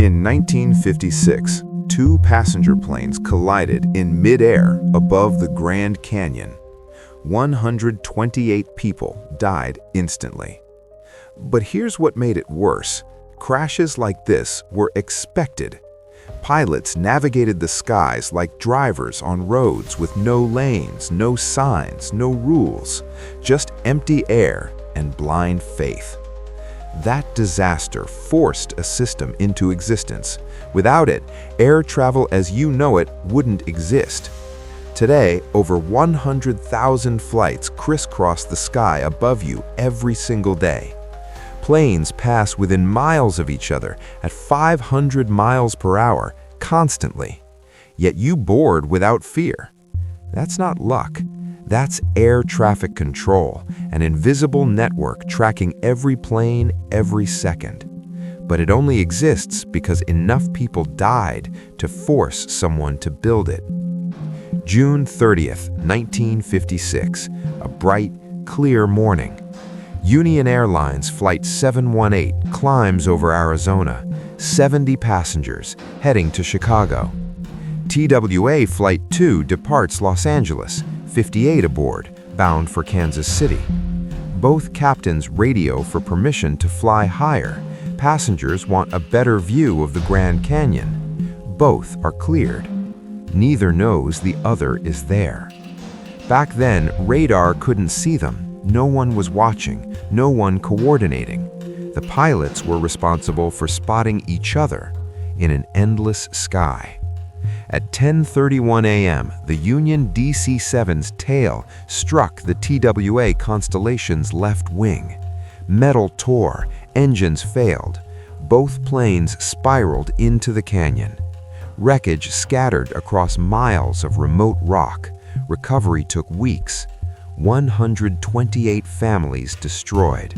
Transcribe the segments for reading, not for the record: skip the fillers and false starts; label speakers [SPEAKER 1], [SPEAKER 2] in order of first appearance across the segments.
[SPEAKER 1] In 1956, two passenger planes collided in midair above the Grand Canyon. 128 people died instantly. But here's what made it worse. Crashes like this were expected. Pilots navigated the skies like drivers on roads with no lanes, no signs, no rules, just empty air and blind faith. That disaster forced a system into existence. Without it, air travel as you know it wouldn't exist. Today, over 100,000 flights crisscross the sky above you every single day. Planes pass within miles of each other at 500 miles per hour constantly. Yet you board without fear. That's not luck. That's air traffic control, an invisible network tracking every plane every second. But it only exists because enough people died to force someone to build it. June 30th, 1956, a bright, clear morning. Union Airlines Flight 718 climbs over Arizona, 70 passengers heading to Chicago. TWA Flight 2 departs Los Angeles, 58 aboard, bound for Kansas City. Both captains radio for permission to fly higher. Passengers want a better view of the Grand Canyon. Both are cleared. Neither knows the other is there. Back then, radar couldn't see them. No one was watching, no one coordinating. The pilots were responsible for spotting each other in an endless sky. At 10:31 a.m., the Union DC-7's tail struck the TWA Constellation's left wing. Metal tore, engines failed. Both planes spiraled into the canyon. Wreckage scattered across miles of remote rock. Recovery took weeks. 128 families destroyed.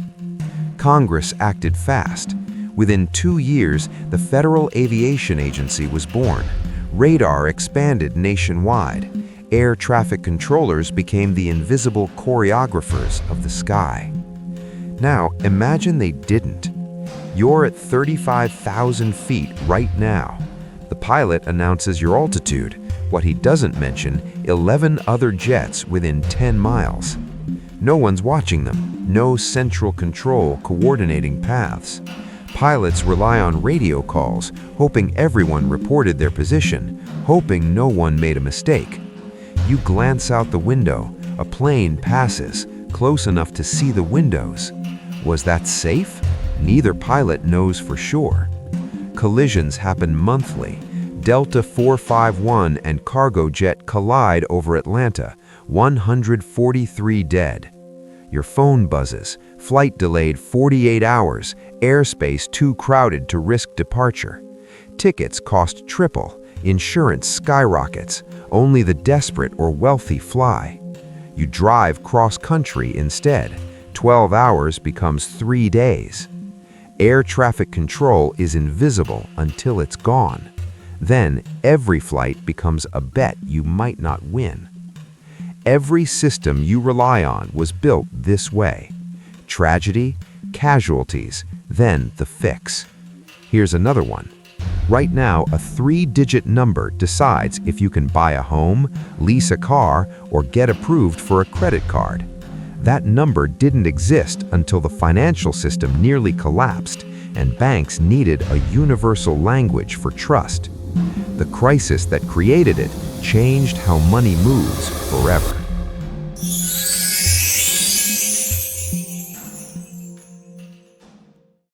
[SPEAKER 1] Congress acted fast. Within 2 years, the Federal Aviation Agency was born. Radar expanded nationwide. Air traffic controllers became the invisible choreographers of the sky. Now, imagine they didn't. You're at 35,000 feet right now. The pilot announces your altitude. What he doesn't mention, 11 other jets within 10 miles. No one's watching them. No central control coordinating paths. Pilots rely on radio calls, hoping everyone reported their position, hoping no one made a mistake. You glance out the window. A plane passes, close enough to see the windows. Was that safe? Neither pilot knows for sure. Collisions happen monthly. Delta 451 and cargo jet collide over Atlanta, 143 dead. Your phone buzzes, flight delayed 48 hours, airspace too crowded to risk departure. Tickets cost triple, insurance skyrockets, only the desperate or wealthy fly. You drive cross-country instead, 12 hours becomes 3 days. Air traffic control is invisible until it's gone. Then every flight becomes a bet you might not win. Every system you rely on was built this way. Tragedy, casualties, then the fix. Here's another one. Right now, a 3-digit number decides if you can buy a home, lease a car, or get approved for a credit card. That number didn't exist until the financial system nearly collapsed and banks needed a universal language for trust. The crisis that created it changed how money moves forever.